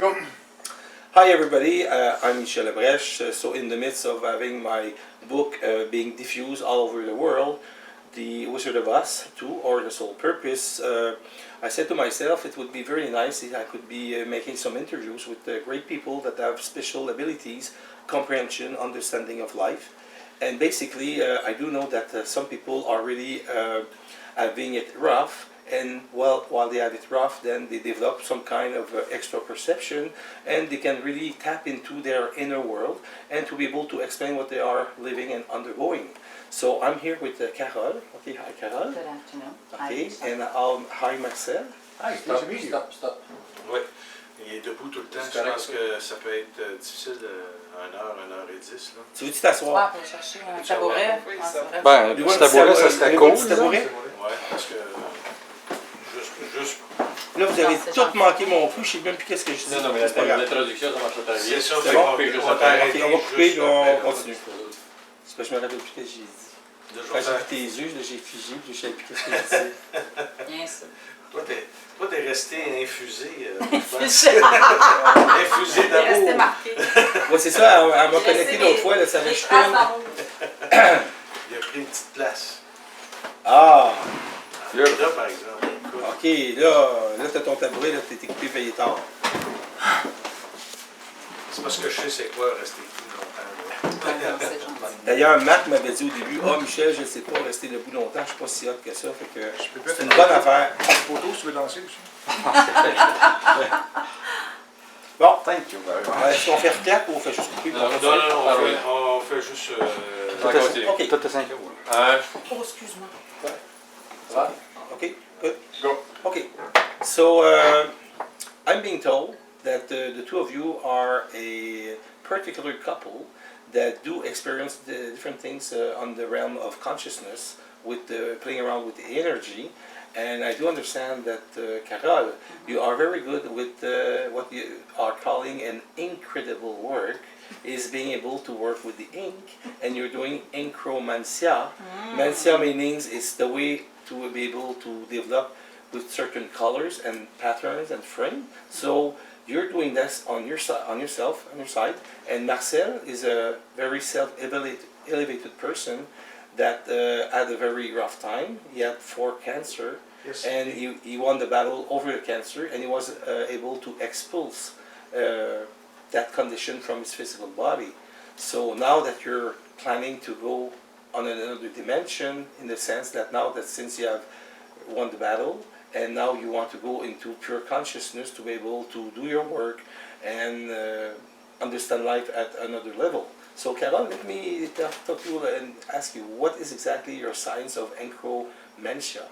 Go. Hi everybody, I'm Michel Labrèche. So in the midst of having my book being diffused all over the world, The Wizard of Oz 2, or The Sole Purpose, I said to myself it would be very nice if I could be making some interviews with great people that have special abilities, comprehension, understanding of life. And basically I do know that some people are really having it rough, and well, while they have it rough, then they develop some kind of extra perception, and they can really tap into their inner world and to be able to explain what they are living and undergoing. So I'm here with Carole. Okay, hi Carole. Good afternoon. Okay, Hi. and hi Marcel. Hi, stop. Oui, il est debout tout le temps. Je pense que ça peut être difficile 1 heure, 1h10. Là. Tu veux-tu t'asseoir? On va chercher un tabouret. Oui, c'est vrai. Ben, le tabouret, ça serait cool. Tabouret? Oui, parce que juste. Là, vous avez Non, c'est tout gentil. manqué mon flou, je sais même plus qu'est-ce que je dis. Non, mais C'est pas grave. l'introduction, ça marche très bien. C'est ça, C'est fait bon? qu'on peut juste arrêter. Ok, on va couper, juste puis on après, continue. C'est parce que je me rappelle plus ce que j'ai dit. Quand j'ai vu tes yeux, là, j'ai figé, puis je savais plus qu'est-ce que je disais. Bien sûr. Toi, t'es resté infusé. Infusé. Infusé Il est resté d'amour. marqué. Ouais, c'est ça, elle m'a connecté l'autre fois, là, ça avait Les jeté. traces d'amour. Il a pris une petite place. Ah, Là, par exemple. Écoute, ok, là t'as ton tabouret, là, t'es équipé payé tard. c'est parce que je sais c'est quoi rester plus longtemps. Ouais, non, c'est gentil. D'ailleurs, Marc m'avait dit au début, ah Michel, je ne sais pas rester debout longtemps, je ne suis pas si hot que ça, fait que c'est une bonne affaire. Une photo, si tu veux danser aussi. Bon, Thank you very much. est-ce qu'on fait recap ou on fait juste couper? Non, on fait juste. Ok. Tout est 5 euros. Oh, excuse-moi. Okay, good. Go. Okay, so I'm being told that the two of you are a particular couple that do experience the different things on the realm of consciousness with playing around with the energy. And I do understand that, Carole, you are very good with what you are calling an incredible work, is being able to work with the ink, and you're doing incromancia. Mancia meanings is the way to be able to develop with certain colors and patterns and frame. So you're doing this on your side, and Marcel is a very self-elevated person that had a very rough time. He had 4 cancer, Yes. and he won the battle over the cancer, and he was able to expulse that condition from his physical body. So now that you're planning to go on another dimension, in the sense that now that since you have won the battle, and now you want to go into pure consciousness to be able to do your work and understand life at another level. So Carole, let me talk to you and ask you, what is exactly your science of incromancia?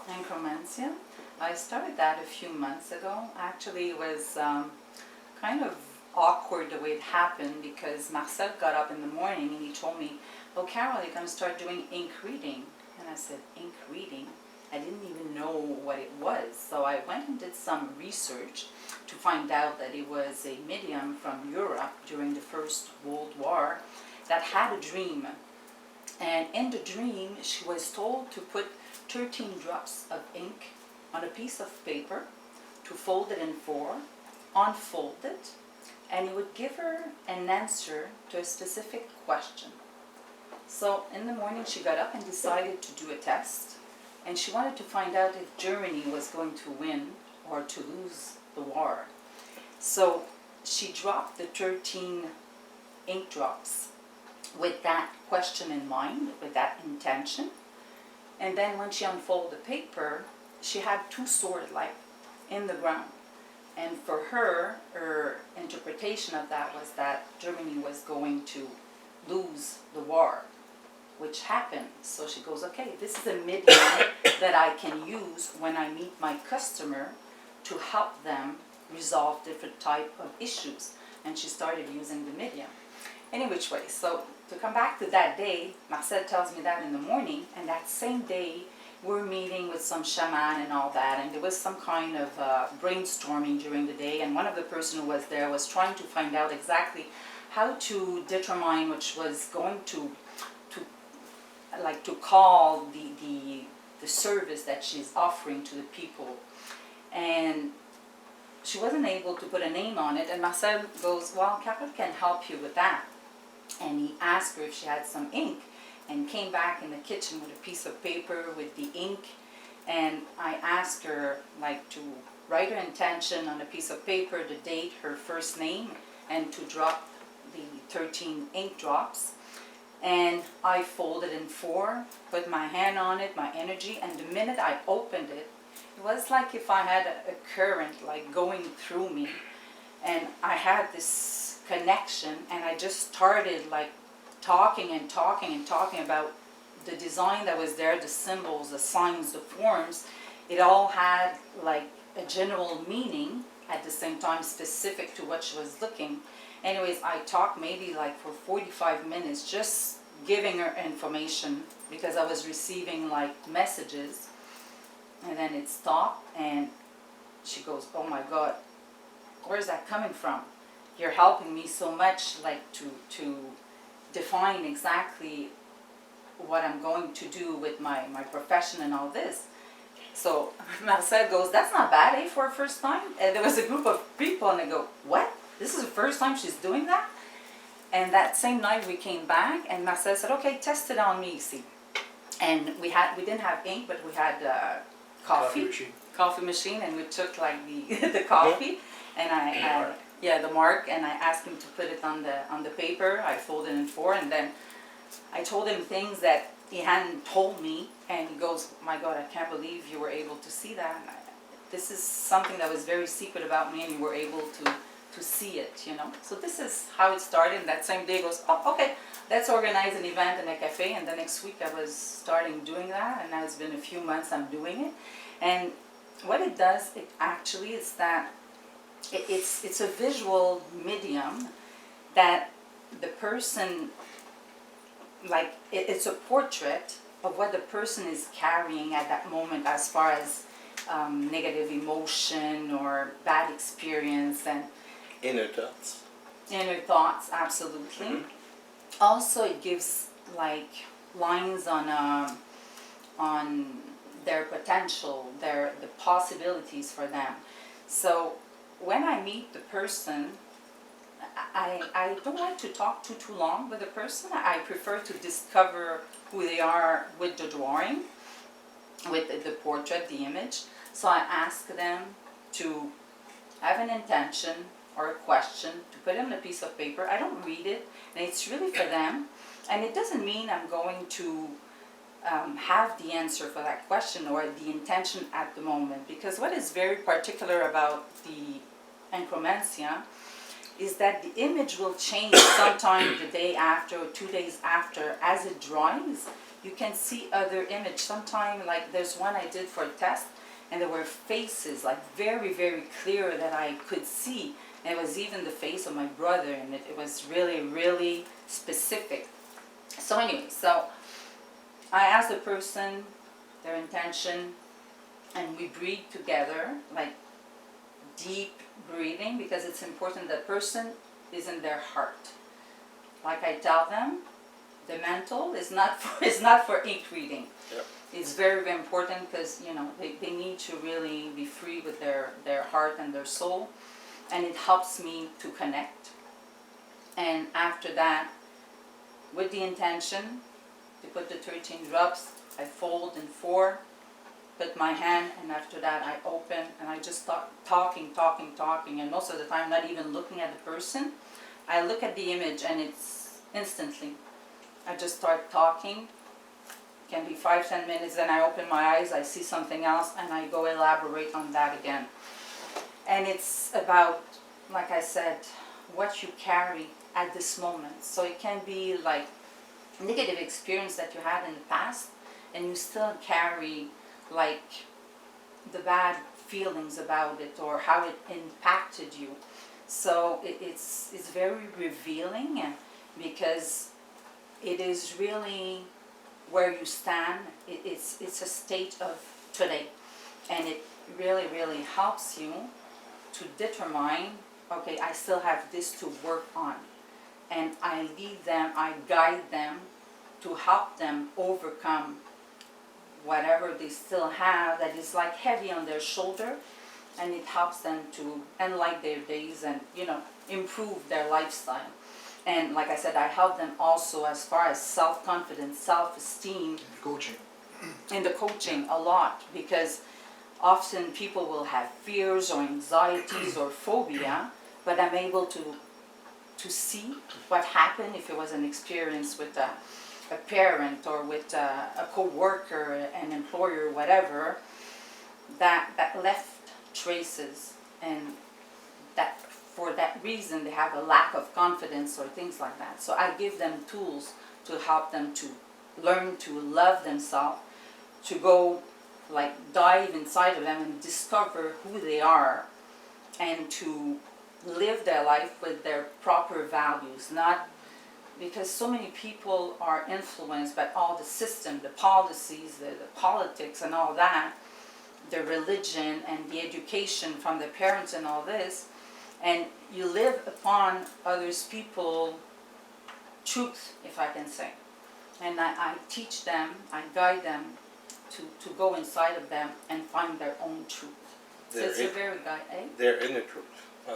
Incromancia. I started that a few months ago. Actually, it was kind of awkward the way it happened, because Marcel got up in the morning and he told me, "Oh, Carole, you're going to start doing ink reading." And I said, "Ink reading?" I didn't even know what it was. So I went and did some research to find out that it was a medium from Europe during the First World War that had a dream. And in the dream, she was told to put 13 drops of ink on a piece of paper, to fold it in 4, unfold it, and it would give her an answer to a specific question. So in the morning she got up and decided to do a test, and she wanted to find out if Germany was going to win or to lose the war. So she dropped the 13 ink drops with that question in mind, with that intention. And then when she unfolded the paper, she had 2 swords like in the ground. And for her interpretation of that was that Germany was going to lose the war, which happened. So she goes, okay, this is a medium that I can use when I meet my customer to help them resolve different type of issues. And she started using the medium. Any which way, so to come back to that day, Marcel tells me that in the morning, and that same day we're meeting with some shaman and all that, and there was some kind of brainstorming during the day, and one of the person who was there was trying to find out exactly how to determine which was going to call the service that she's offering to the people. And she wasn't able to put a name on it, and Marcel goes, well, Carol can help you with that. And he asked her if she had some ink, and came back in the kitchen with a piece of paper with the ink, and I asked her like to write her intention on a piece of paper, the date, her first name, and to drop the 13 ink drops. And I folded in 4, put my hand on it, my energy, and the minute I opened it, it was like if I had a current like going through me, and I had this connection, and I just started like talking and talking and talking about the design that was there, the symbols, the signs, the forms. It all had like a general meaning at the same time specific to what she was looking. Anyways, I talked maybe like for 45 minutes just giving her information because I was receiving like messages, and then it stopped and she goes, oh my God, where's that coming from? You're helping me so much like to define exactly what I'm going to do with my profession and all this. So Marcel goes, that's not bad, eh, for a first time? And there was a group of people and they go, what? This is the first time she's doing that? And that same night we came back and Marcel said, okay, test it on me, see. And we didn't have ink, but we had coffee machine, and we took like the coffee, and the mark, and I asked him to put it on the paper. I folded in 4, and then I told him things that he hadn't told me, and he goes, my God, I can't believe you were able to see that. This is something that was very secret about me, and you were able to see it, you know. So this is how it started, and that same day he goes, oh, okay, let's organize an event in a cafe, and the next week I was starting doing that, and now it's been a few months I'm doing it. And what it does, it actually is that it's a visual medium that the person, like it's a portrait of what the person is carrying at that moment as far as negative emotion or bad experience and Inner thoughts. Inner thoughts, absolutely. Mm-hmm. Also, it gives like lines on their potential, the possibilities for them. So when I meet the person, I don't like to talk too long with the person. I prefer to discover who they are with the drawing, with the portrait, the image. So I ask them to have an intention or a question, to put it on a piece of paper. I don't read it, and it's really for them. And it doesn't mean I'm going to have the answer for that question or the intention at the moment, because what is very particular about the Incromencia is that the image will change sometime the day after or 2 days after as it drawings. You can see other images. Sometime, like there's one I did for a test, and there were faces like very, very clear that I could see. And it was even the face of my brother, and it was really, really specific. So anyway, so I asked the person their intention, and we breathe together, like deep breathing, because it's important that person is in their heart. Like I tell them, the mental is not for ink reading. Yep. It's very, very important because, you know, they need to really be free with their heart and their soul, and it helps me to connect. And after that, with the intention to put the 13 drops, I fold in 4, put my hand, and after that I open, and I just start talking, and most of the time not even looking at the person. I look at the image and it's instantly. I just start talking. It can be 5-10 minutes, then I open my eyes, I see something else, and I go elaborate on that again. And it's about, like I said, what you carry at this moment. So it can be like negative experience that you had in the past, and you still carry like the bad feelings about it or how it impacted you. So it's very revealing, because it is really where you stand. It's a state of today, and it really, really helps you to determine, okay, I still have this to work on, and I lead them, I guide them to help them overcome whatever they still have that is like heavy on their shoulder, and it helps them to enlighten their days and, you know, improve their lifestyle. And like I said, I help them also as far as self-confidence, self-esteem, Coaching. in the coaching a lot, because often people will have fears or anxieties or phobia, but I'm able to see what happened if it was an experience with a parent or with a co-worker, an employer, whatever, that left traces, and that for that reason they have a lack of confidence or things like that. So I give them tools to help them to learn to love themselves, to go like dive inside of them and discover who they are, and to live their life with their proper values, not because so many people are influenced by all the system, the policies, the politics and all that, the religion and the education from the parents and all this, and you live upon others people truth, if I can say. And I teach them, I guide them to go inside of them and find their own truth. So it's a very guide, eh? They're in the truth.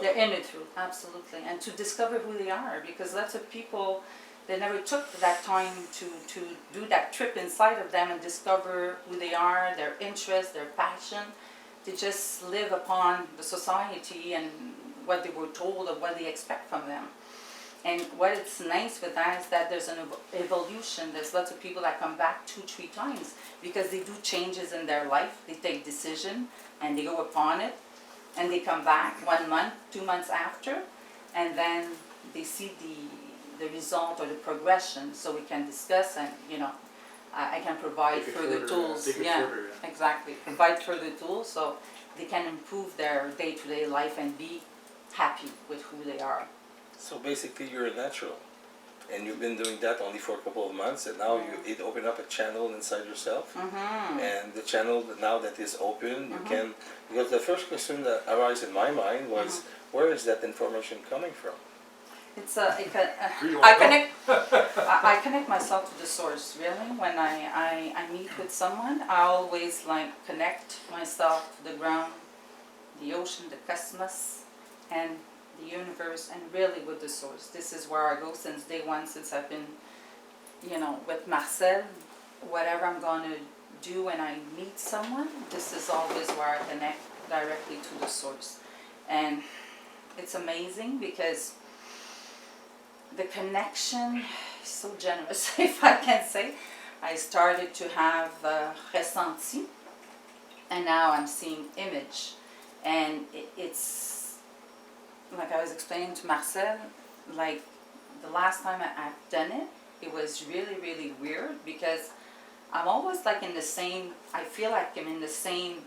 They're in the truth, absolutely. And to discover who they are, because lots of people, they never took that time to do that trip inside of them and discover who they are, their interests, their passion. They just live upon the society and what they were told or what they expect from them. And what is nice with that is that there's an evolution. There's lots of people that come back 2-3 times because they do changes in their life. They take decision and they go upon it, and they come back 1 month, 2 months after, and then they see the result or the progression. So we can discuss, and you know, I can provide further tools. Yeah, exactly. Provide further tools so they can improve their day-to-day life and be happy with who they are. So basically you're a natural, and you've been doing that only for a couple of months, and now it opened up a channel inside yourself. And the channel now that is open, you can, because the first question that arose in my mind was, where is that information coming from? It's I connect myself to the source, really. When I meet with someone, I always like connect myself to the ground, the ocean, the cosmos, and the universe, and really with the source. This is where I go since day one, since I've been, you know, with Marcel. Whatever I'm going to do when I meet someone, this is always where I connect directly to the source. And it's amazing because the connection is so generous, if I can say. I started to have ressenti, and now I'm seeing image. And it's like I was explaining to Marcel, like the last time I've done it, it was really, really weird because I'm always like in the same, I feel like I'm in the same,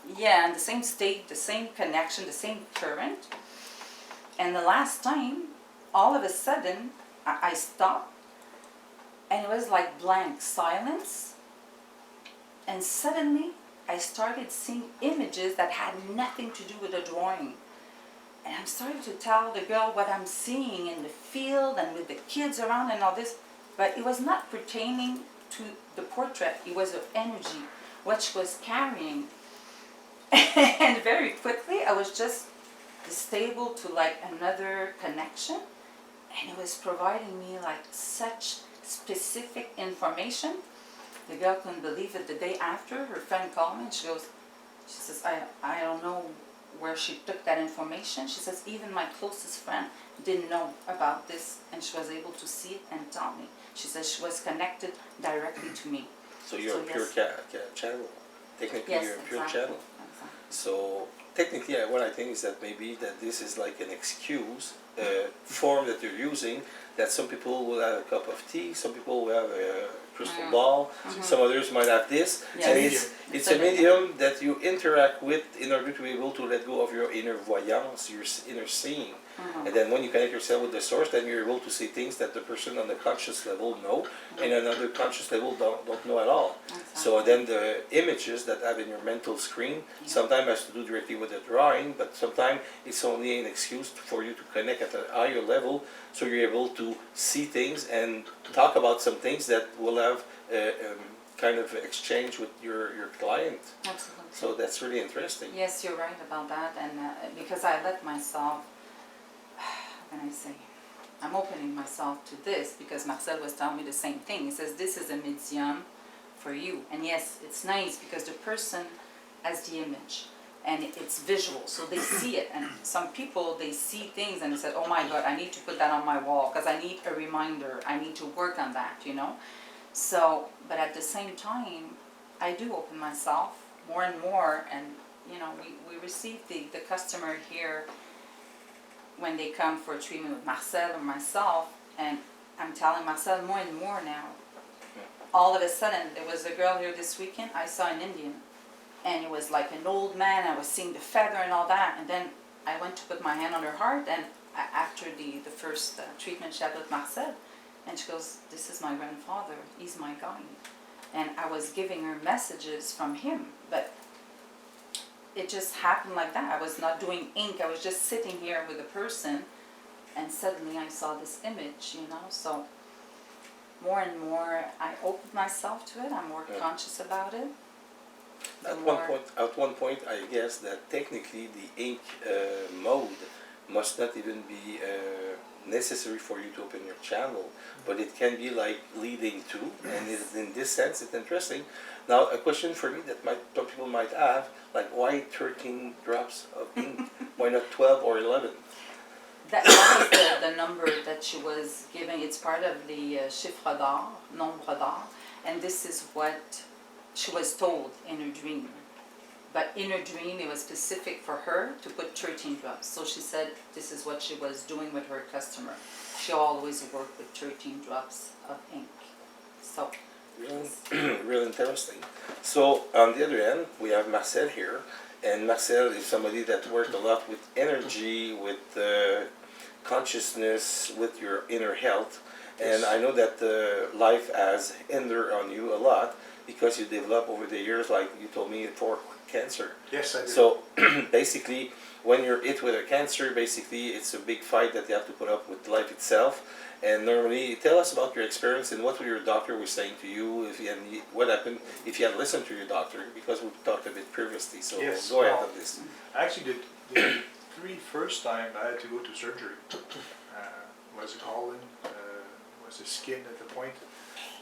in the same state, the same connection, the same current. And the last time, all of a sudden, I stopped, and it was like blank silence, and suddenly I started seeing images that had nothing to do with the drawing. And I'm starting to tell the girl what I'm seeing in the field and with the kids around and all this, but it was not pertaining to the portrait. It was of energy, what she was carrying. And very quickly, I was just stable to like another connection, and it was providing me like such specific information. The girl couldn't believe it. The day after, her friend called me and she says, I don't know where she took that information. She says, even my closest friend didn't know about this, and she was able to see it and tell me. She says she was connected directly to me. So you're a pure channel. Technically, yes, you're a pure exactly. channel. Exactly. So technically, what I think is that maybe that this is like an excuse form that you're using, that some people will have a cup of tea, some people will have a crystal ball, some others might have this, Yes. and it's a medium that you interact with in order to be able to let go of your inner voyance, your inner seeing. And then when you connect yourself with the source, then you're able to see things that the person on the conscious level know, and another conscious level don't know at all. Exactly. So then the images that have in your mental screen sometimes has to do directly with the drawing, but sometimes it's only an excuse for you to connect at a higher level, so you're able to see things and talk about some things that will have kind of exchange with your client. Absolutely. So that's really interesting. Yes, you're right about that, and because I let myself, how can I say, I'm opening myself to this because Marcel was telling me the same thing. He says this is a medium for you, and yes, it's nice because the person has the image and it's visual, so they see it. And some people, they see things and they say, oh my God, I need to put that on my wall because I need a reminder. I need to work on that, you know. So, but at the same time, I do open myself more and more, and you know, we receive the customer here when they come for a treatment with Marcel or myself, and I'm telling Marcel more and more now. All of a sudden, there was a girl here this weekend, I saw an Indian, and it was like an old man, I was seeing the feather and all that, and then I went to put my hand on her heart, and after the first treatment she had with Marcel, and she goes, this is my grandfather, he's my guide. And I was giving her messages from him, but it just happened like that. I was not doing ink, I was just sitting here with a person, and suddenly I saw this image, you know. So more and more I opened myself to it, I'm more conscious about it. At one point, I guess that technically the ink mode must not even be necessary for you to open your channel, but it can be like leading to, and in this sense it's interesting. Now a question for me that some people might have, like why 13 drops of ink? Why not 12 or 11? That was the number that she was giving. It's part of the chiffre d'or, nombre d'or, and this is what she was told in her dream. But in her dream, it was specific for her to put 13 drops. So she said this is what she was doing with her customer. She always worked with 13 drops of ink. So, Real interesting. So on the other end, we have Marcel here, and Marcel is somebody that worked a lot with energy, with consciousness, with your inner health. And I know that life has hindered on you a lot because you developed over the years, like you told me, for cancer. Yes, I did. So basically, when you're hit with a cancer, basically it's a big fight that you have to put up with life itself. And normally, tell us about your experience and what your doctor was saying to you, if you had, what happened if you had listened to your doctor, because we talked a bit previously. So Yes, go ahead on this. Actually, the first time I had to go to surgery. Was a colon, was the skin at the point,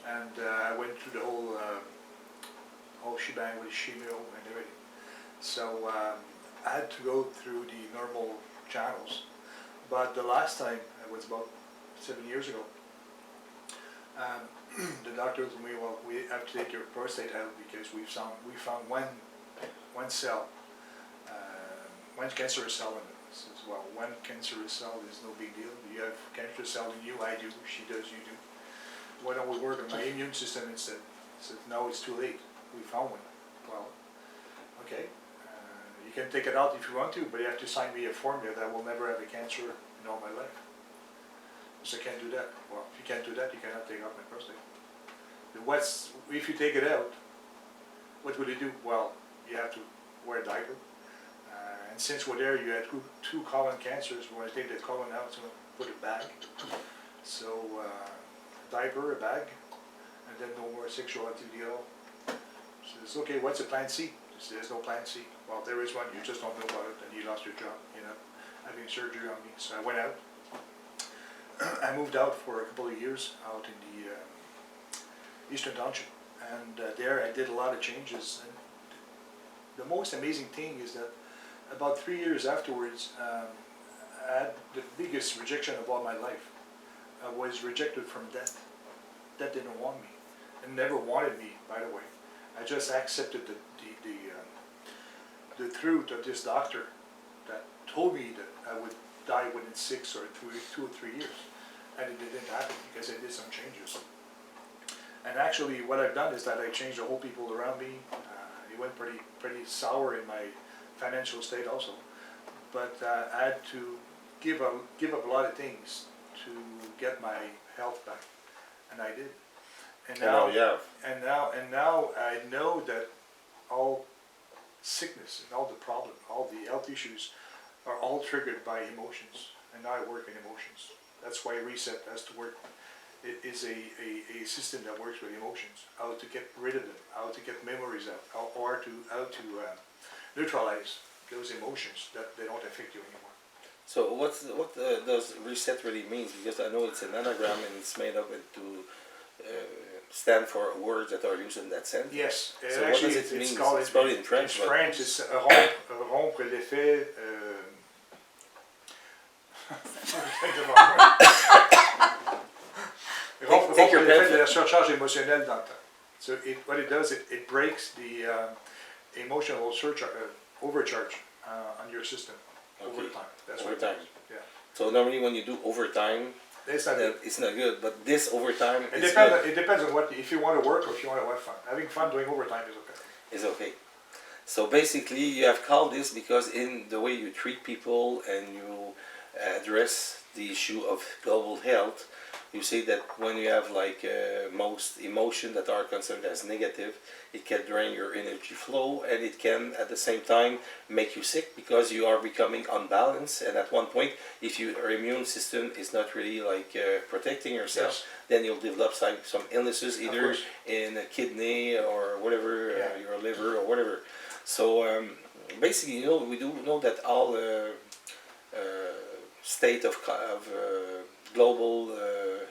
and I went through the whole shebang with chemo and everything. So I had to go through the normal channels. But the last time, it was about 7 years ago, the doctor told me, well, we have to take your prostate out because we found one cell, one cancerous cell in it. I says, well, one cancerous cell is no big deal. You have cancerous cell in you, I do, she does, you do. Why don't we work on my immune system instead? I said, no, it's too late. We found one. Well, okay. You can take it out if you want to, but you have to sign me a form that I will never have a cancer in all my life. So I can't do that. Well, if you can't do that, you cannot take out my prostate. If you take it out, what will you do? Well, you have to wear a diaper. And since we're there, you had two colon cancers. When I take the colon out, so put a bag. So a diaper, a bag, and then no more sexual activity at all. So it's okay, what's a plan C? There's no plan C. Well, there is one, you just don't know about it, and you lost your job, you know, having surgery on me. So I went out. I moved out for a couple of years out in the Eastern Township, and there I did a lot of changes. And the most amazing thing is that about 3 years afterwards, I had the biggest rejection of all my life. I was rejected from death. Death didn't want me, and never wanted me, by the way. I just accepted the truth of this doctor that told me that I would die within 6 or 2 or 3 years, and it didn't happen because I did some changes. And actually, what I've done is that I changed the whole people around me. It went pretty sour in my financial state also, but I had to give up a lot of things to get my health back, and I did. And now, and now I know that all sickness and all the problem, all the health issues, are all triggered by emotions, and now I work in emotions. That's why Reset has to work It is a system that works with emotions, how to get rid of them, how to get memories out, how to neutralize those emotions that they don't affect you anymore. So what does reset really means? Because I know it's an anagram and it's made up into stand for words that are used in that sense. Yes, So actually what does it mean? it's called, It's probably in French. in but- French it's rompre l'effet, rompre Take your l'effet pen. de la surcharge émotionnelle dans le temps. So what it does, it breaks the emotional overcharge on your system over Okay. time. That's Over what it time. does. Yeah. So normally when you do overtime, It's not good. it's not good. But this overtime It is depends, good. it depends on what, if you want to work or if you want to have fun. Having fun doing overtime is okay. Is okay. So basically, you have called this because in the way you treat people and you address the issue of global health, you say that when you have like most emotion that are considered as negative, it can drain your energy flow and it can at the same time make you sick because you are becoming unbalanced. And at one point, if your immune system is not really like protecting yourself, then you'll develop some illnesses Of either course. in a kidney or whatever, Yeah. your liver or whatever. So basically, you know, we do know that all state of global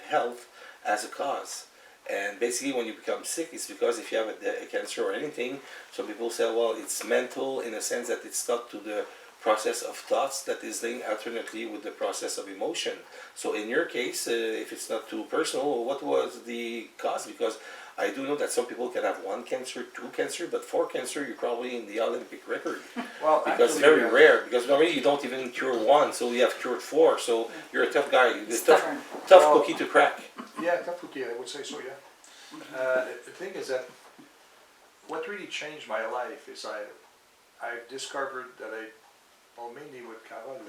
health as a cause. And basically when you become sick, it's because if you have a cancer or anything, some people say, well, it's mental in a sense that it's stuck to the process of thoughts that is linked alternately with the process of emotion. So in your case, if it's not too personal, what was the cause? Because I do know that some people can have 1 cancer, 2 cancer, but 4 cancer, you're probably in the Olympic record. Well, Because it's very rare, because normally you don't even cure 1, so you have cured 4, so you're a tough guy, you're a Stubborn. tough Well- cookie to crack. Yeah, tough cookie, I would say so, yeah. The thing is that what really changed my life is I discovered that mainly with Carol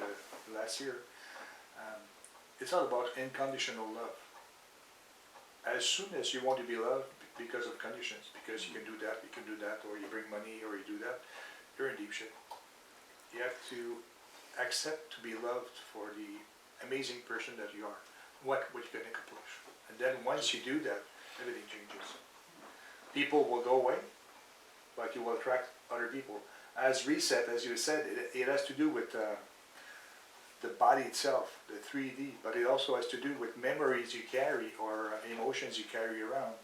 last year, it's all about unconditional love. As soon as you want to be loved because of conditions, because you can do that, or you bring money, or you do that, you're in deep shit. You have to accept to be loved for the amazing person that you are, what you can accomplish. And then once you do that, everything changes. People will go away, but you will attract other people. As reset, as you said, it has to do with the body itself, the 3D, but it also has to do with memories you carry or emotions you carry around.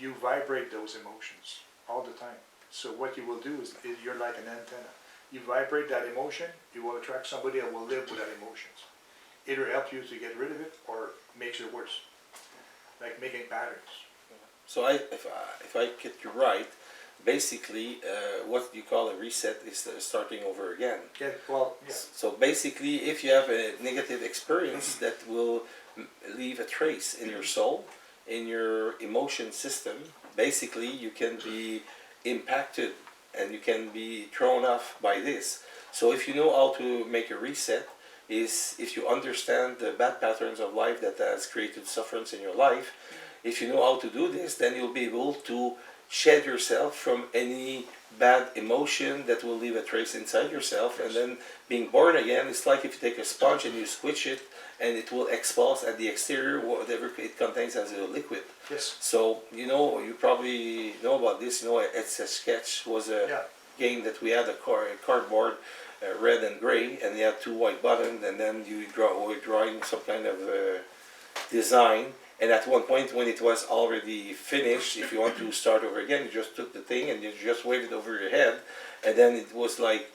You vibrate those emotions all the time. So what you will do is you're like an antenna. You vibrate that emotion, you will attract somebody that will live with that emotions. Either help you to get rid of it or makes it worse, like making patterns. So if I get you right, basically what you call a reset is starting over again. Yeah, well, yeah. So basically, if you have a negative experience that will leave a trace in your soul, in your emotion system, basically you can be impacted and you can be thrown off by this. So if you know how to make a reset, is if you understand the bad patterns of life that has created sufferance in your life, if you know how to do this, then you'll be able to shed yourself from any bad emotion that will leave a trace inside yourself. And then being born again, it's like if you take a sponge and you squish it and it will expose at the exterior whatever it contains as a liquid. Yes. So, you know, you probably know about this, you know, It's a Sketch was a game that we had a cardboard, red and gray, and you had 2 white buttons, and then you were drawing some kind of design. And at one point when it was already finished, if you want to start over again, you just took the thing and you just waved it over your head, and then it was like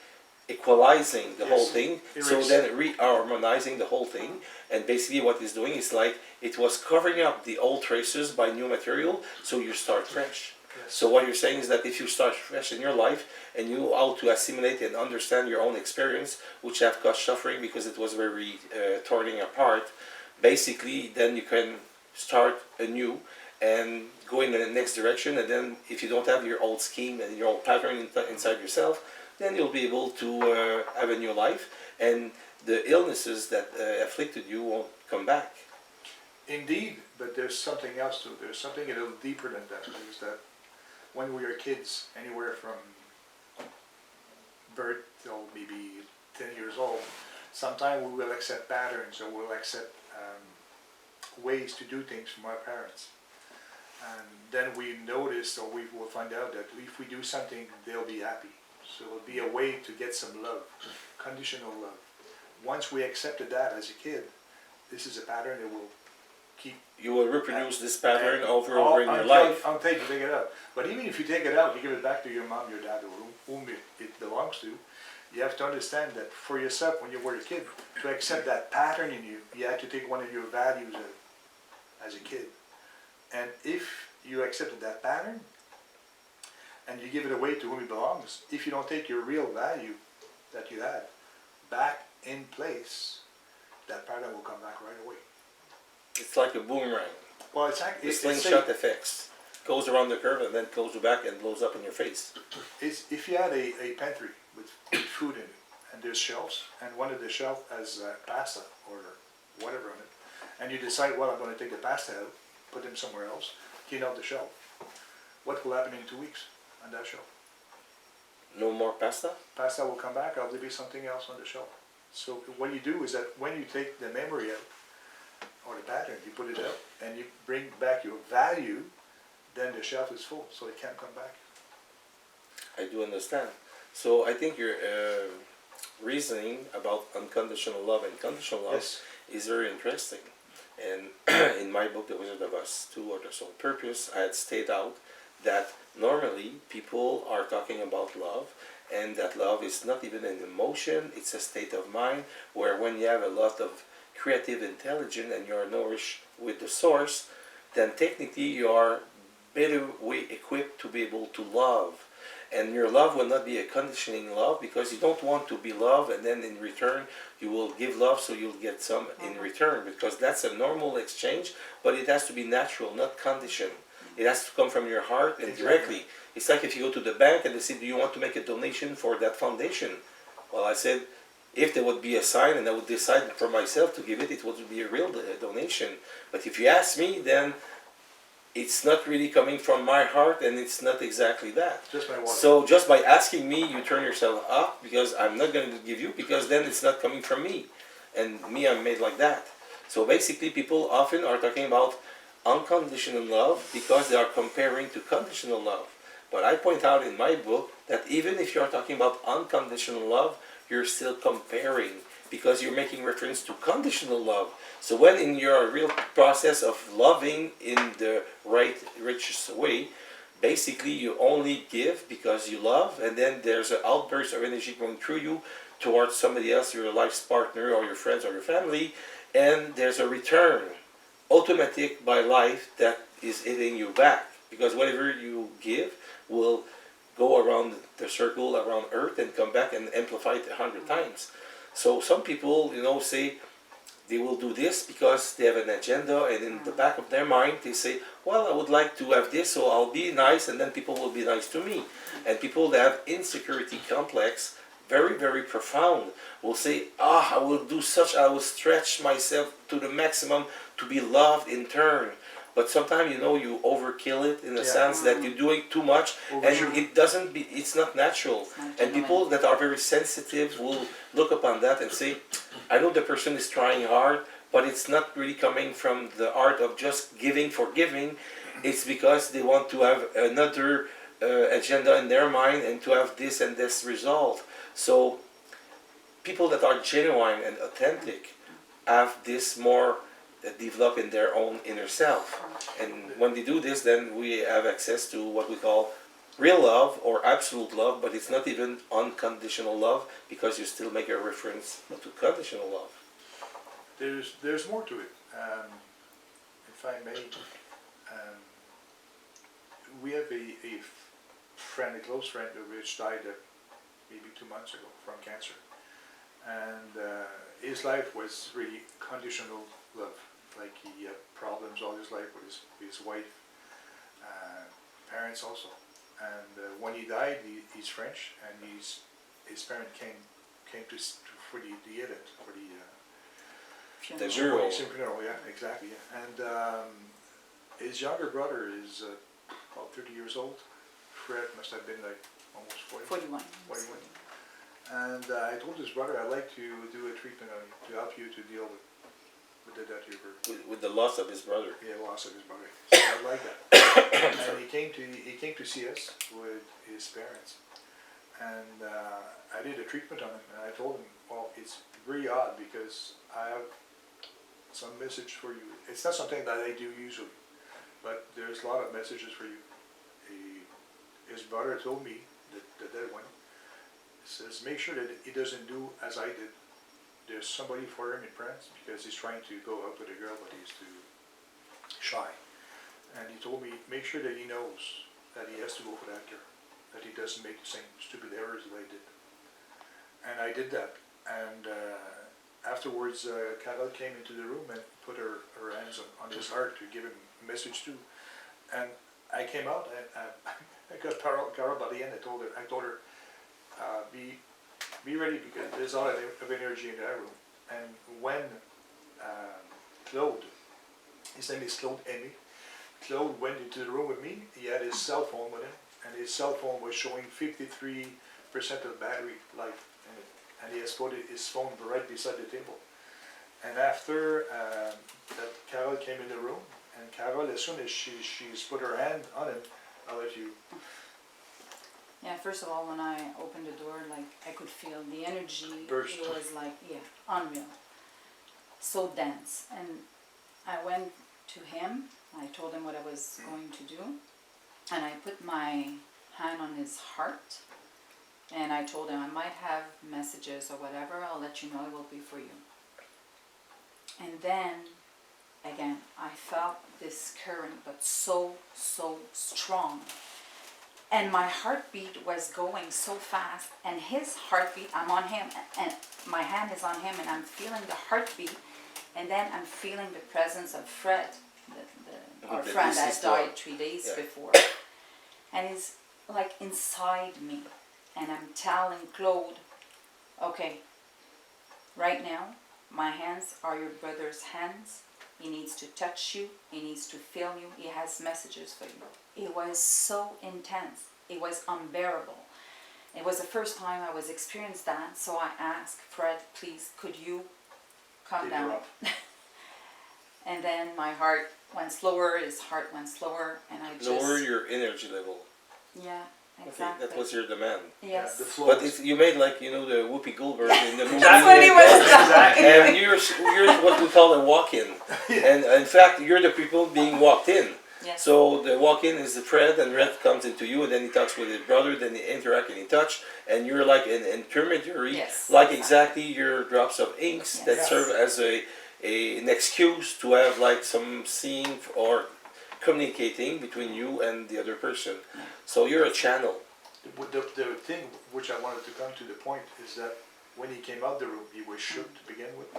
equalizing the whole thing, so then reharmonizing the whole thing. And basically what it's doing is like it was covering up the old traces by new material, so you start fresh. So what you're saying is that if you start fresh in your life and you know how to assimilate and understand your own experience, which have caused suffering because it was very torn apart, basically then you can start anew and go in the next direction. And then if you don't have your old scheme and your old pattern inside yourself, then you'll be able to have a new life, and the illnesses that afflicted you won't come back. Indeed, but there's something else too. There's something a little deeper than that. Is that when we are kids, anywhere from birth till maybe 10 years old, sometimes we will accept patterns or we'll accept ways to do things from our parents. And then we notice, or we will find out that if we do something, they'll be happy. So it'll be a way to get some love, conditional love. Once we accepted that as a kid, this is a pattern that will keep. You will reproduce this pattern over and over in your life. Until you take it out. But even if you take it out, you give it back to your mom, your dad, or whom it belongs to, you have to understand that for yourself, when you were a kid, to accept that pattern in you, you had to take one of your values as a kid. And if you accepted that pattern, and you give it away to whom it belongs, if you don't take your real value that you had back in place, that pattern will come back right away. It's like a boomerang. Well, it's The actually slingshot effects. Goes around the curve and then goes back and blows up in your face. if you had a pantry with food in it, and there's shelves, and one of the shelves has pasta or whatever on it, and you decide, well, I'm going to take the pasta out, put them somewhere else, clean out the shelf. What will happen in 2 weeks on that shelf? No more pasta? Pasta will come back, I'll give you something else on the shelf. So what you do is that when you take the memory out, or the pattern, you put it out, and you bring back your value, then the shelf is full, so it can't come back. I do understand. So I think your reasoning about unconditional love and conditional love Yes. is very interesting. And in my book, The Wizard of Us, Two, or The Sole Purpose, I had stated out that normally people are talking about love, and that love is not even an emotion, it's a state of mind, where when you have a lot of creative intelligence and you are nourished with the source, then technically you are better way equipped to be able to love. And your love will not be a conditioning love, because you don't want to be loved and then in return you will give love so you'll get some in return, because that's a normal exchange, but it has to be natural, not conditioned. It has to come from your heart and directly. It's like if you go to the bank and they say, do you want to make a donation for that foundation? Well, I said, if there would be a sign and I would decide for myself to give it, it would be a real donation. But if you ask me, then it's not really coming from my heart, and it's not exactly that. Just my water. So just by asking me, you turn yourself off, because I'm not going to give you, because then it's not coming from me. And me, I'm made like that. So basically, people often are talking about unconditional love because they are comparing to conditional love. But I point out in my book that even if you're talking about unconditional love, you're still comparing, because you're making reference to conditional love. So when in your real process of loving in the right, richest way, basically you only give because you love, and then there's an outburst of energy going through you towards somebody else, your life's partner or your friends or your family, and there's a return, automatic by life, that is hitting you back, because whatever you give will go around the circle around Earth and come back and amplify it 100 times. So some people, say they will do this because they have an agenda, and in the back of their mind they say, well, I would like to have this, so I'll be nice, and then people will be nice to me. And people that have insecurity complex, very, very profound, will say, I will do such, I will stretch myself to the maximum to be loved in turn. But sometimes, you overkill it in the sense that you're doing too much, and it's not natural. And people that are very sensitive will look upon that and say, I know the person is trying hard, but it's not really coming from the art of just giving for giving. It's because they want to have another agenda in their mind and to have this and this result. So people that are genuine and authentic have this more develop in their own inner self. And when they do this, then we have access to what we call real love or absolute love, but it's not even unconditional love, because you still make a reference to conditional love. There's more to it. If I may, we have a friend, a close friend, which died maybe 2 months ago from cancer. And his life was really conditional love. Like, he had problems all his life with his wife, parents also. And when he died, he's French, and his parents came for the event, for the funeral. Yeah, exactly. Yeah. And his younger brother is about 30 years old. Fred must have been like almost 40. 41. 41. And I told his brother, I'd like to do a treatment on you to help you to deal with that he ever, with the loss of his brother. yeah, lost of his brother. So I like that. And he came to see us with his parents. And I did a treatment on him, and I told him, well, it's very odd because I have some message for you. It's not something that I do usually, but there's a lot of messages for you. His brother told me, the dead one, says, make sure that he doesn't do as I did. There's somebody for him in France because he's trying to go out with a girl, but he's too shy. And he told me, make sure that he knows that he has to go for that girl, that he doesn't make the same stupid errors that I did. And I did that. And afterwards, Carol came into the room and put her hands on his heart to give him a message too. And I came out and I got Carol by the end. I told her, be ready because there's a lot of energy in that room. And when Claude, his name is Claude Aimé, Claude went into the room with me. He had his cell phone with him, and his cell phone was showing 53% of battery life in it. And he has put his phone right beside the table. And after that, Carol came in the room, and Carol, as soon as she's put her hand on him, I'll let you. Yeah, first of all, when I opened the door, like, I could feel the energy. Burst. It was like, yeah, unreal. So dense. And I went to him, I told him what I was going to do, and I put my hand on his heart, and I told him I might have messages or whatever, I'll let you know, it will be for you. And then, again, I felt this current, but so strong. And my heartbeat was going so fast, and his heartbeat, I'm on him, and my hand is on him, and I'm feeling the heartbeat, and then I'm feeling the presence of Fred, our friend that died 3 days before. And he's like inside me, and I'm telling Claude, okay, right now, my hands are your brother's hands. He needs to touch you. He needs to feel you. He has messages for you. It was so intense. It was unbearable. It was the first time I was experienced that. So I asked Fred, please, could you come down? And then my heart went slower. His heart went slower, and I just Lower your energy level. Yeah, exactly. Okay, that was your demand. Yes. The flow. But you made like, you know, the Whoopi Goldberg in the movie. That's what he was Exactly. And you're what we call a walk-in. And in fact, you're the people being walked in. Yes. So the walk-in is the Fred, and Red comes into you, and then he talks with his brother, then they interact and he touch, and you're like an intermediary, Yes, like exactly your drops of inks Yes. that Yes. serve as an excuse to have like some seeing or communicating between you and the other person. So you're a channel. The thing which I wanted to come to the point is that when he came out the room, he was shook to begin with,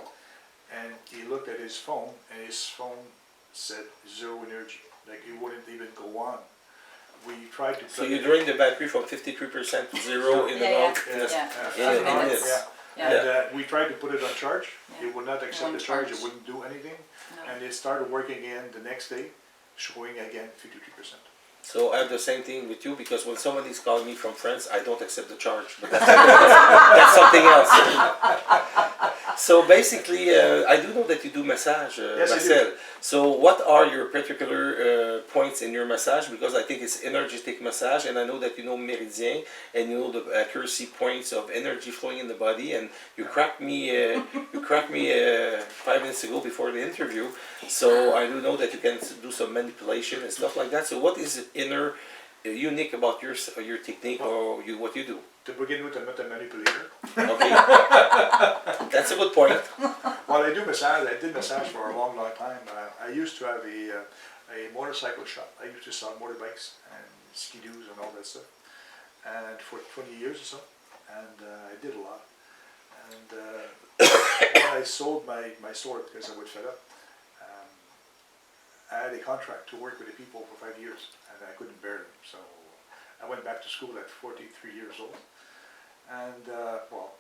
and he looked at his phone, and his phone said zero energy, like it wouldn't even go on. We tried to. So you drain the battery from 53% to zero in about in a minute. Yeah. And we tried to put it on charge. Yeah. It would not accept won't the charge. charge. It wouldn't do anything, No. and it started working again the next day, showing again 53%. So I have the same thing with you, because when somebody's calling me from France, I don't accept the charge, but that's something else. So basically, I do know that you do massage, Yes, I do. Marcel. So what are your particular points in your massage? Because I think it's energetic massage, and I know that you know méridien, and you know the accuracy points of energy flowing in the body. And you cracked me, 5 minutes ago before the interview. So I do know that you can do some manipulation and stuff like that. So what is inner unique about your technique or what you do? To begin with, I'm not a manipulator. Okay, that's a good point. Well, I do massage. I did massage for a long time. I used to have a motorcycle shop. I used to sell motorbikes and ski-doos and all that stuff, and for 20 years or so, and I did a lot. And when I sold my store because I was fed up, I had a contract to work with the people for 5 years, and I couldn't bear them. So I went back to school at 43 years old, and well,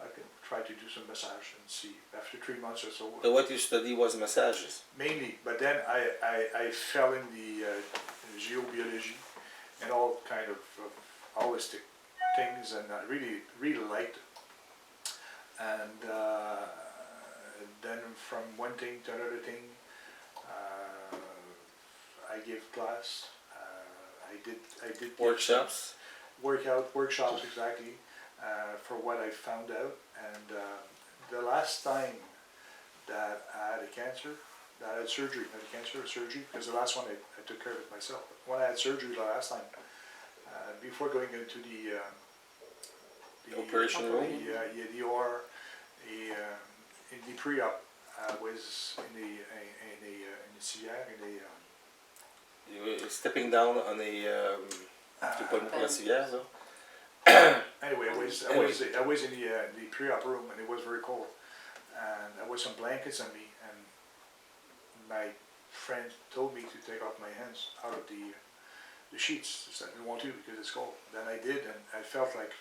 I could try to do some massage and see after 3 months or so. So what you study was massages. Mainly, but then I fell in the geobiology and all kind of holistic things, and I really liked it. And then from one thing to another thing, I give class, I did Workshops. workshops exactly, for what I found out. And the last time that I had a cancer, that I had surgery, not a cancer, a surgery, because the last one I took care of it myself. When I had surgery the last time, before going into the Operation room. the OR, in the pre-op, I was in the civière, You were stepping down on the tu peux me civière, so. anyway, I was in the pre-op room, and it was very cold, and there was some blankets on me, and my friend told me to take off my hands out of the sheets. I didn't want to because it's cold. Then I did, and I felt like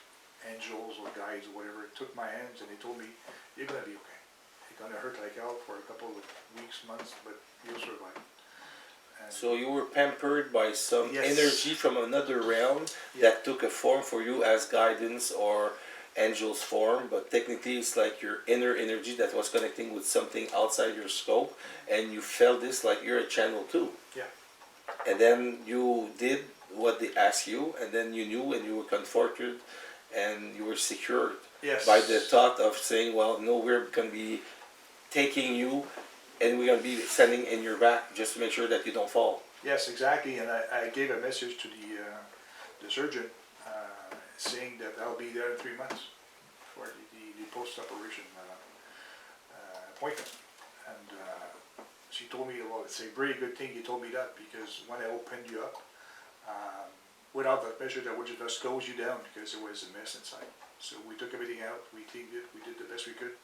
angels or guides or whatever took my hands, and they told me, "You're gonna be okay. It's gonna hurt like hell for a couple of weeks, months, but you'll survive." And So you were pampered by some Yes. energy from another realm that took a form for you as guidance or angel's form, but technically it's like your inner energy that was connecting with something outside your scope, and you felt this like you're a channel too. Yeah. And then you did what they asked you, and then you knew, and you were comforted, and you were secured Yes. by the thought of saying, well, no, we're going to be taking you, and we're going to be standing in your back just to make sure that you don't fall. Yes, exactly. And I gave a message to the surgeon, saying that I'll be there in 3 months for the post-operation appointment. And she told me, well, it's a very good thing you told me that, because when I opened you up, without that measure, that would just close you down, because there was a mess inside. So we took everything out, we cleaned it, we did the best we could,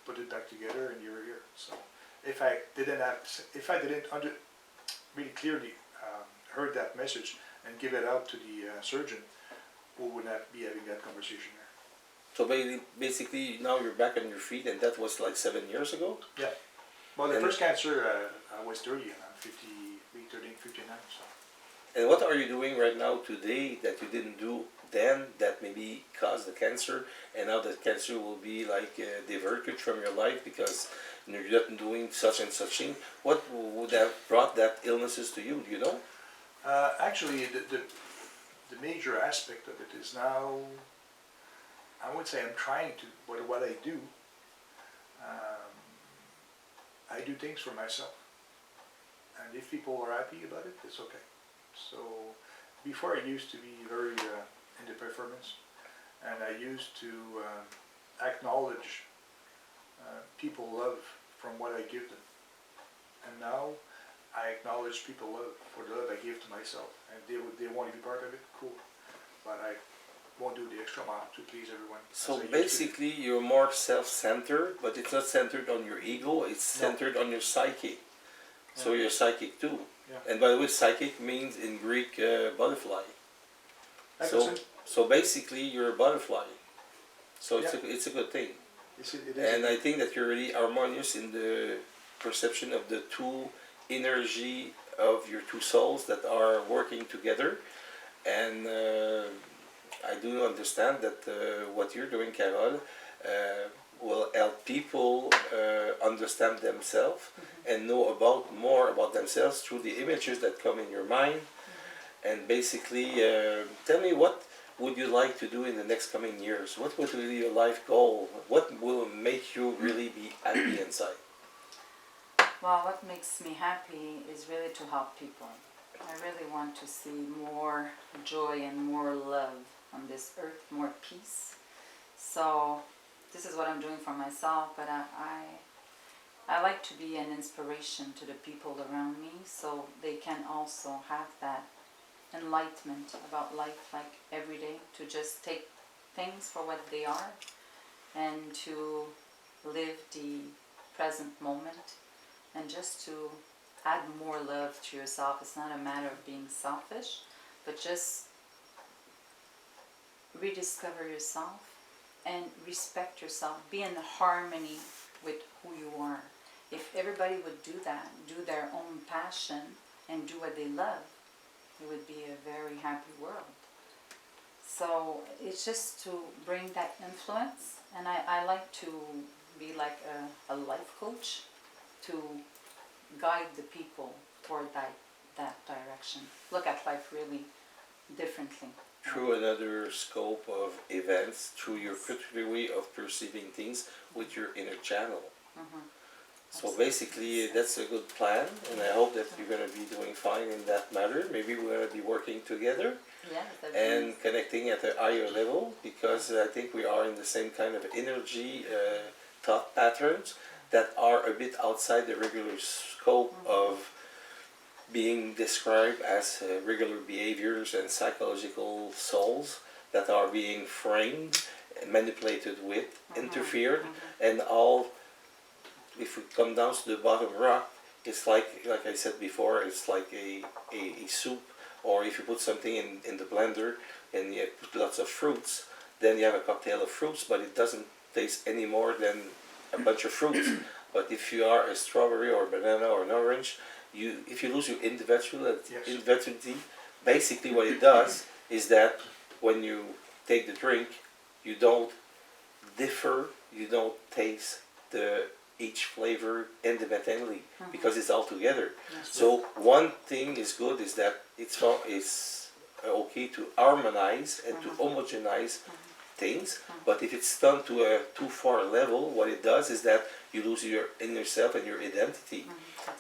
put it back together, and you're here. So if I didn't really clearly heard that message and give it out to the surgeon, we would not be having that conversation there. So basically, now you're back on your feet, and that was like 7 years ago? Yeah. Well, the And- first cancer, I was 30, and I'm 59, so. And what are you doing right now today that you didn't do then that maybe caused the cancer, and now the cancer will be like diverted from your life because you're not doing such and such thing? What would have brought that illnesses to you? Do you know? Actually, the major aspect of it is now, I would say I'm trying to, what I do, I do things for myself. And if people are happy about it, it's okay. So before I used to be very in the performance, and I used to acknowledge people love from what I give them. And now I acknowledge people love for the love I give to myself, and they want to be part of it, cool. But I won't do the extra mile to please everyone. So as I used to. basically, you're more self-centered, but it's not centered on your ego, it's centered on your psyche. So Yeah. you're psychic too. Yeah. And by the way, psychic means in Greek butterfly. That's So, it. so basically, you're a butterfly. So Yeah. it's a good thing. It is. And I think that you're really harmonious in the perception of the two energy of your two souls that are working together. And I do understand that what you're doing, Carol, will help people understand themselves and know more about themselves through the images that come in your mind. And basically, tell me, what would you like to do in the next coming years? What would be your life goal? What will make you really be happy inside? Well, what makes me happy is really to help people. I really want to see more joy and more love on this earth, more peace. So this is what I'm doing for myself, but I like to be an inspiration to the people around me, so they can also have that enlightenment about life, like every day, to just take things for what they are and to live the present moment and just to add more love to yourself. It's not a matter of being selfish, but just rediscover yourself and respect yourself. Be in harmony with who you are. If everybody would do that, do their own passion and do what they love, it would be a very happy world. So it's just to bring that influence, and I like to be like a life coach to guide the people toward that direction. Look at life really differently. Through another scope of events, through your particular way of perceiving things with your inner channel. So basically, that's a good plan, and I hope that you're going to be doing fine in that matter. Maybe we're going to be working together Yeah, that'd be and nice. connecting at a higher level, because I think we are in the same kind of energy thought patterns that are a bit outside the regular scope of being described as regular behaviors and psychological souls that are being framed, manipulated with, interfered, and all. If we come down to the bottom rock, it's like I said before, it's like a soup, or if you put something in the blender and you put lots of fruits, then you have a cocktail of fruits, but it doesn't taste any more than a bunch of fruits. But if you are a strawberry or a banana or an orange, if you lose your individuality, basically what it does is that when you take the drink, you don't differ, you don't taste each flavor independently, because it's all together. So one thing is good is that it's okay to harmonize and to homogenize things, but if it's done to a too far level, what it does is that you lose your inner self and your identity.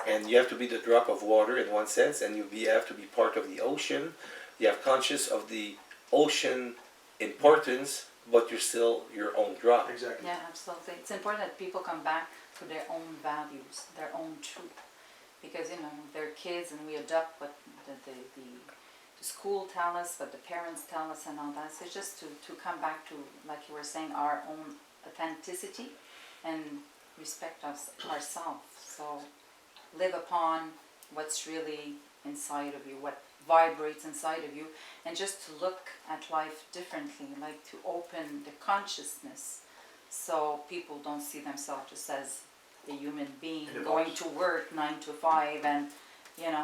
And you have to be the drop of water in one sense, and you have to be part of the ocean. You have conscious of the ocean importance, but you're still your own drop. Exactly. Yeah, absolutely. It's important that people come back to their own values, their own truth. Because, they're kids and we adopt what the school tell us, what the parents tell us and all that. So it's just to come back to, like you were saying, our own authenticity and respect ourselves. So live upon what's really inside of you, what vibrates inside of you, and just to look at life differently, like to open the consciousness so people don't see themselves just as a human being going to work 9 to 5 and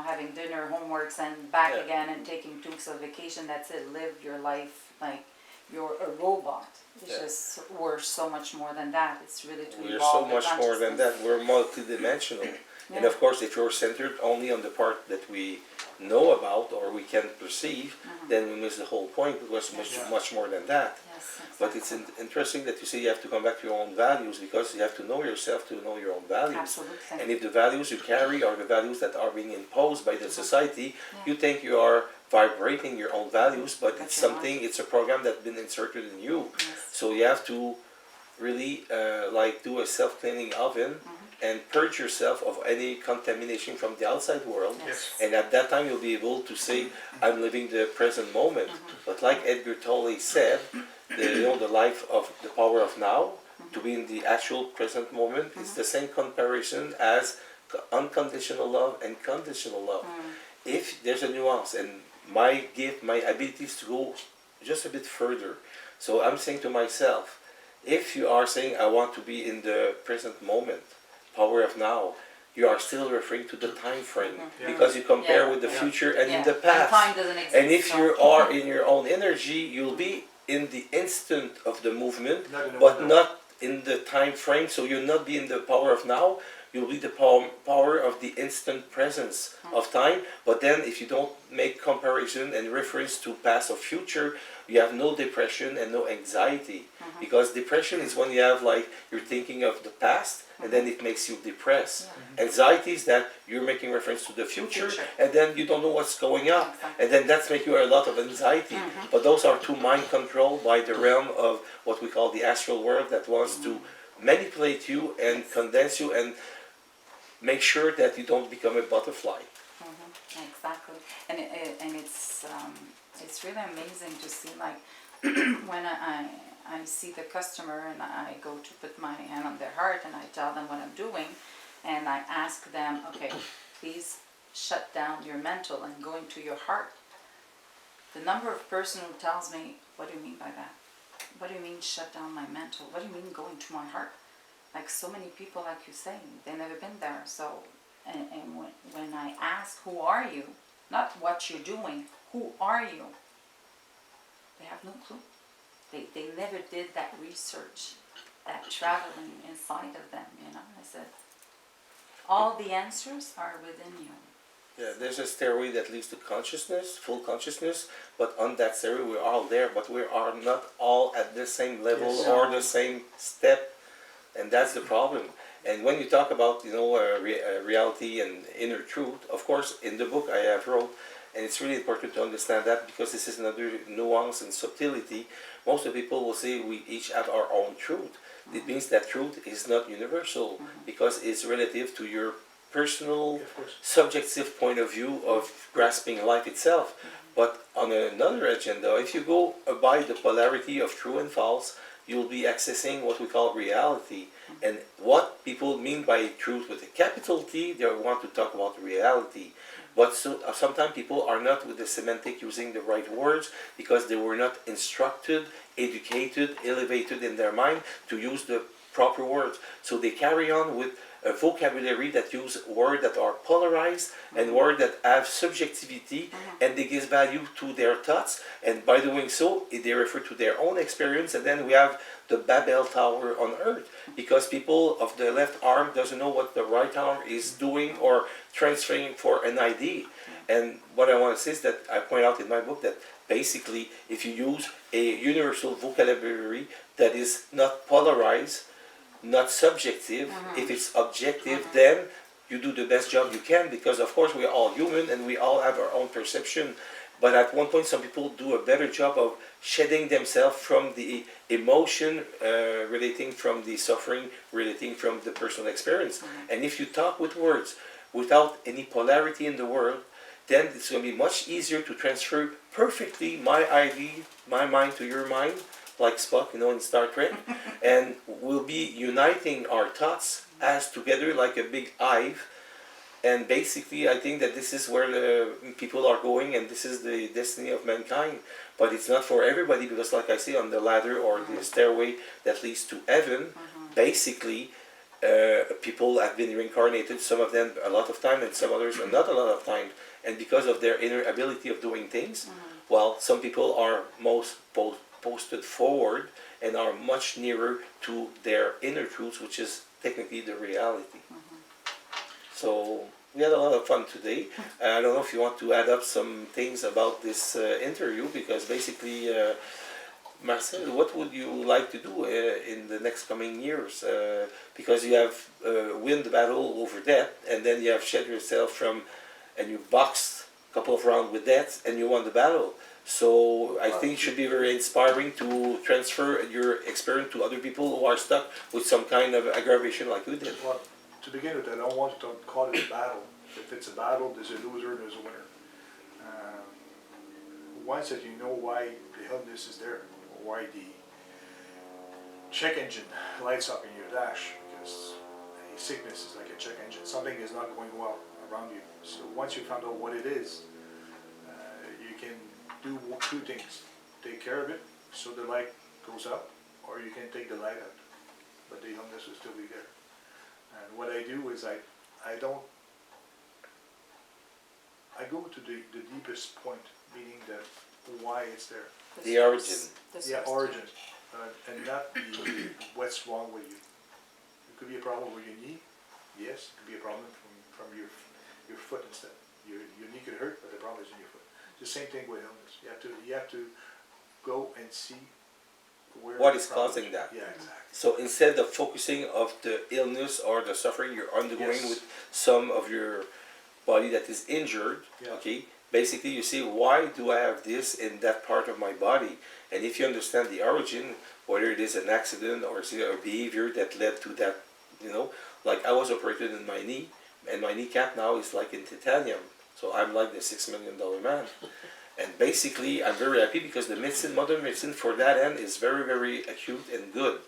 having dinner, homeworks, and back again and taking 2 weeks of vacation. That's it. Live your life like you're a robot. It's just, we're so much more than that. It's really to We're evolve so much more than that. We're multidimensional. And of course, if you're centered only on the part that we know about or we can perceive, then we miss the whole point, because much more than that. Yes, exactly. But it's interesting that you say you have to come back to your own values, because you have to know yourself to know your own values. Absolutely. And if the values you carry are the values that are being imposed by the society, you think you are vibrating your own values, but it's something, it's a program that's been inserted in you. Yes. So you have to really do a self-cleaning oven and purge yourself of any contamination from the outside world. Yes. And at that time you'll be able to say, I'm living the present moment. But like Edgar Tolle said, the life of the power of now, to be in the actual present moment, is the same comparison as unconditional love and conditional love. If there's a nuance, and my gift, my ability is to go just a bit further. So I'm saying to myself, if you are saying, I want to be in the present moment, power of now, you are still referring to the time frame, because you compare with the future and in the past. And time doesn't exist. And if you are in your own energy, you'll be in the instant of the movement, but not in the time frame. So you'll not be in the power of now, you'll be the power of the instant presence of time. But then if you don't make comparison and reference to past or future, you have no depression and no anxiety. Because depression is when you have you're thinking of the past, and then it makes you depressed. Anxiety is that you're making reference to the future, and then you don't know what's going on. And then that's making you a lot of anxiety. But those are two mind controlled by the realm of what we call the astral world, that wants to manipulate you and condense you and make sure that you don't become a butterfly. Exactly. And it's really amazing to see, when I see the customer and I go to put my hand on their heart and I tell them what I'm doing, and I ask them, okay, please shut down your mental and go into your heart. The number of person who tells me, what do you mean by that? What do you mean shut down my mental? What do you mean go into my heart? Like so many people, like you say, they've never been there. So, and when I ask, who are you? Not what you're doing, who are you? They have no clue. They never did that research. that traveling inside of them, you know. I said, all the answers are within you. Yeah, there's a stairway that leads to consciousness, full consciousness, but on that stairway we're all there, but we are not all at the same level Yes. or the same step, and that's the problem. And when you talk about, reality and inner truth, of course, in the book I have wrote, and it's really important to understand that because this is another nuance and subtlety. Most of the people will say we each have our own truth. It means that truth is not universal because it's relative to your personal, Of course. subjective point of view of grasping life itself. But on another agenda, if you go by the polarity of true and false, you'll be accessing what we call reality. And what people mean by truth with a capital T, they want to talk about reality. But sometimes people are not with the semantic using the right words because they were not instructed, educated, elevated in their mind to use the proper words. So they carry on with a vocabulary that use words that are polarized and words that have subjectivity, and they give value to their thoughts, and by doing so they refer to their own experience, and then we have the Babel Tower on earth because people of the left arm doesn't know what the right arm is doing or transferring for an idea. And what I want to say is that I point out in my book that basically if you use a universal vocabulary that is not polarized, not subjective, if it's objective, then you do the best job you can because of course we're all human and we all have our own perception. But at one point some people do a better job of shedding themselves from the emotion relating from the suffering, relating from the personal experience. And if you talk with words without any polarity in the world, then it's going to be much easier to transfer perfectly my idea, my mind to your mind, like Spock, in Star Trek, and we'll be uniting our thoughts as together like a big hive. And basically, I think that this is where the people are going, and this is the destiny of mankind. But it's not for everybody because, like I say, on the ladder or the stairway that leads to heaven, basically, people have been reincarnated. Some of them a lot of time, and some others not a lot of time. And because of their inner ability of doing things, well, some people are posted forward and are much nearer to their inner truths, which is technically the reality. So we had a lot of fun today. I don't know if you want to add up some things about this interview, because basically, Marcel, what would you like to do in the next coming years? Because you have won the battle over death, and then you have shed yourself from, and you boxed a couple of rounds with death, and you won the battle. So I think it should be very inspiring to transfer your experience to other people who are stuck with some kind of aggravation like you did. Well, to begin with, I don't want to call it a battle. If it's a battle, there's a loser and there's a winner. Once that you know why the illness is there, or why the check engine lights up in your dash, because a sickness is like a check engine. Something is not going well around you. So once you found out what it is, you can do two things. Take care of it so the light goes up, or you can take the light out, but the illness will still be there. And what I do is I go to the deepest point, meaning that why it's there. The origin. Yeah, origin, and not the what's wrong with you. It could be a problem with your knee, yes. It could be a problem from your foot instead. Your knee could hurt, but the problem is in your foot. The same thing with illness. You have to go and see what is causing that. Yeah, exactly. So instead of focusing of the illness or the suffering you're undergoing Yes. with some of your body that is injured, Yeah. okay, basically you see, why do I have this in that part of my body? And if you understand the origin, whether it is an accident or a behavior that led to that, like I was operated in my knee, and my kneecap now is like in titanium. So I'm like the $6 million man. And basically, I'm very happy because the modern medicine for that end is very, very acute and good.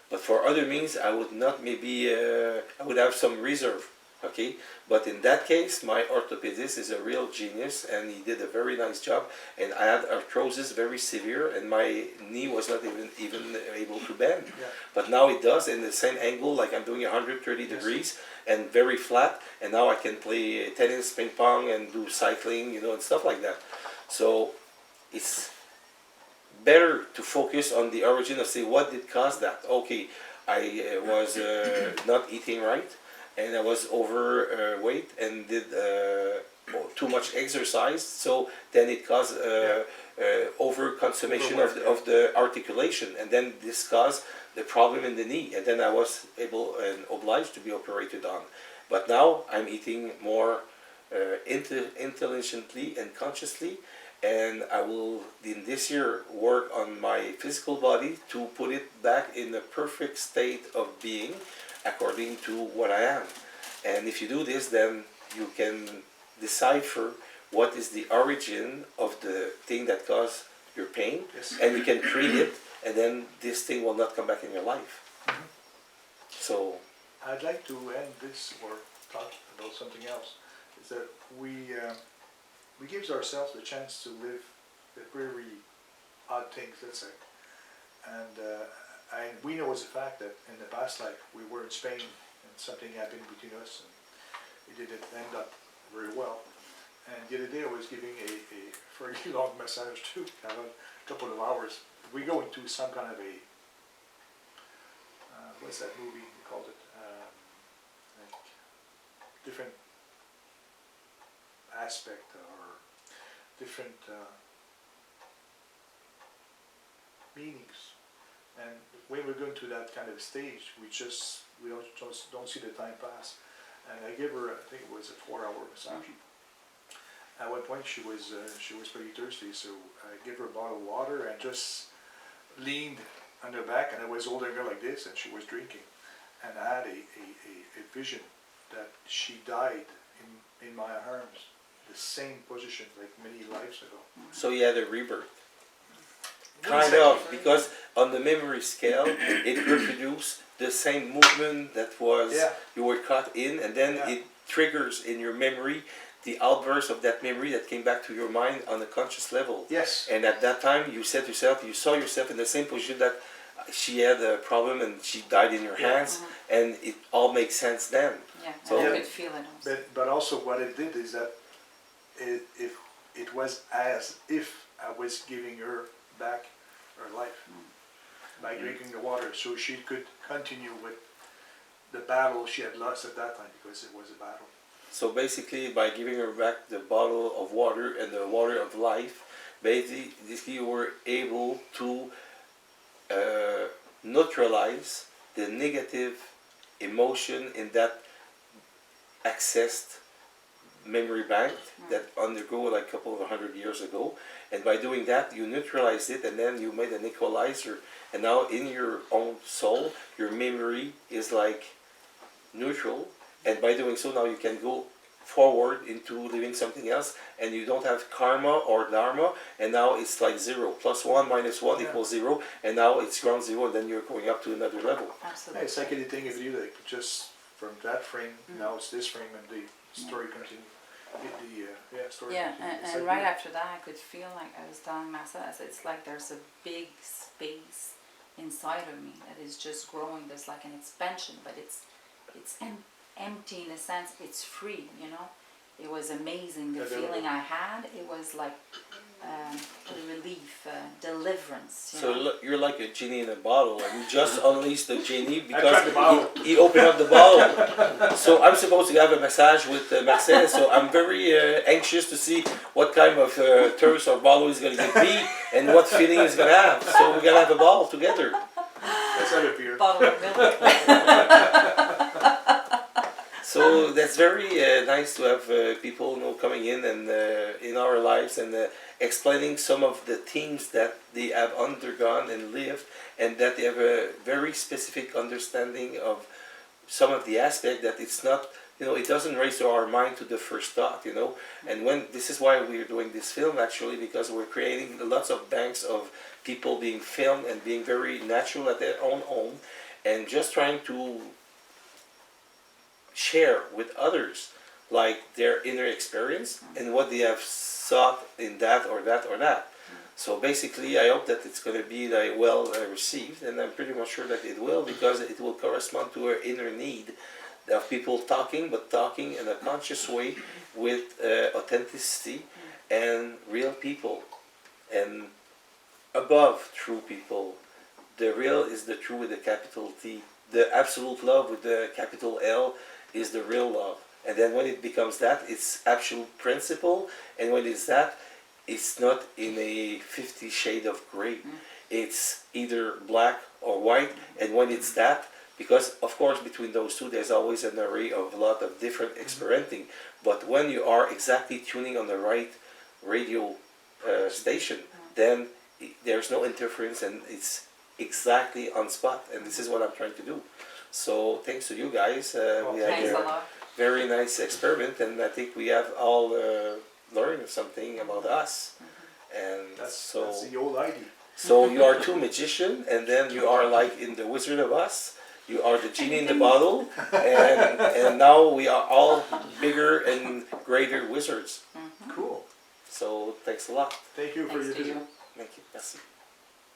But for other means, I would not I would have some reserve, okay? But in that case, my orthopedist is a real genius, and he did a very nice job. And I had arthrosis very severe, and my knee was not even able to bend. Yeah. But now it does in the same angle, like I'm doing 130 degrees, and very flat. And now I can play tennis, ping pong, and do cycling, and stuff like that. So it's better to focus on the origin of, say, what did cause that? Okay, I was not eating right, and I was overweight and did too much exercise. So then it caused over consummation of the articulation, and then this caused the problem in the knee, and then I was able and obliged to be operated on. But now I'm eating more intelligently and consciously, and I will in this year work on my physical body to put it back in the perfect state of being according to what I am. And if you do this, then you can decipher what is the origin of the thing that caused your pain, Yes. and you can treat it, and then this thing will not come back in your life. Mhm. So I'd like to end this or talk about something else. Is that we give ourselves the chance to live the very odd things, let's say. And we know as a fact that in the past life we were in Spain and something happened between us and it didn't end up very well. And the other day I was giving a fairly long massage too, about a couple of hours. We go into some kind of a, what's that movie they called it? Like different aspect or different meanings. And when we're going to that kind of stage, we don't see the time pass. And I gave her, I think it was a 4-hour massage. At one point she was pretty thirsty, so I gave her a bottle of water and just leaned on her back, and I was holding her like this, and she was drinking. And I had a vision that she died in my arms, the same position like many lives ago. so you had a rebirth. Kind of, because on the memory scale, it reproduces the same movement that was you were caught in, and then it triggers in your memory the outburst of that memory that came back to your mind on a conscious level. Yes. And at that time, you said to yourself, you saw yourself in the same position that she had a problem and she died in your hands, and it all makes sense then. Yeah, So- and I could feel it also. But also what it did is that it was as if I was giving her back her life by drinking the water, so she could continue with the battle she had lost at that time, because it was a battle. So basically, by giving her back the bottle of water and the water of life, basically you were able to neutralize the negative emotion in that accessed memory bank that undergo like a couple of 100 years ago, and by doing that you neutralized it, and then you made an equalizer, and now in your own soul your memory is like neutral, and by doing so now you can go forward into living something else, and you don't have karma or dharma, and now it's like 0 + 1 - 1 = 0, and now it's ground zero, and then you're going up to another level. Absolutely. It's like anything you do, like just from that frame, now it's this frame, and the story continues. Story Yeah, continues. It's and like right that. after that I could feel like I was telling myself, it's like there's a big space inside of me that is just growing. There's like an expansion, but it's empty in a sense. It's free, you know. It was amazing, the feeling I had. It was like relief, deliverance. So you're like a genie in a bottle, and you just unleashed the genie I because tried the bottle. he opened up the bottle. So I'm supposed to have a massage with Marcel, so I'm very anxious to see what kind of thirst or bottle he's going to give me and what feeling he's going to have. So we're going to have a ball together. Let's have a beer. Bottle of milk. So that's very nice to have people coming in and in our lives and explaining some of the themes that they have undergone and lived, and that they have a very specific understanding of some of the aspect that it's not, it doesn't raise to our mind to the first thought, And this is why we're doing this film actually, because we're creating lots of banks of people being filmed and being very natural at their own home, and just trying to share with others like their inner experience and what they have sought in that or that or that. So basically I hope that it's going to be like well received, and I'm pretty much sure that it will, because it will correspond to our inner need of people talking, but talking in a conscious way with authenticity and real people, and above true people. The real is the true with a capital T the absolute love with the capital L is the real love. And then when it becomes that, it's absolute principle. And when it's that, it's not in a 50 shade of gray. It's either black or white. And when it's that, because of course between those two there's always an array of a lot of different experimenting. But when you are exactly tuning on the right radio station, then there's no interference and it's exactly on spot. And this is what I'm trying to do. So thanks to you guys, we had Thanks a a lot. very nice experiment, and I think we have all learned something about us. And That's the old idea. so you are two magicians, and then you are like in the Wizard of Oz. You are the genie in the bottle, and now we are all bigger and greater wizards. Cool. So thanks a lot. Thank you for Thanks your to visit. you. Thank you. Merci.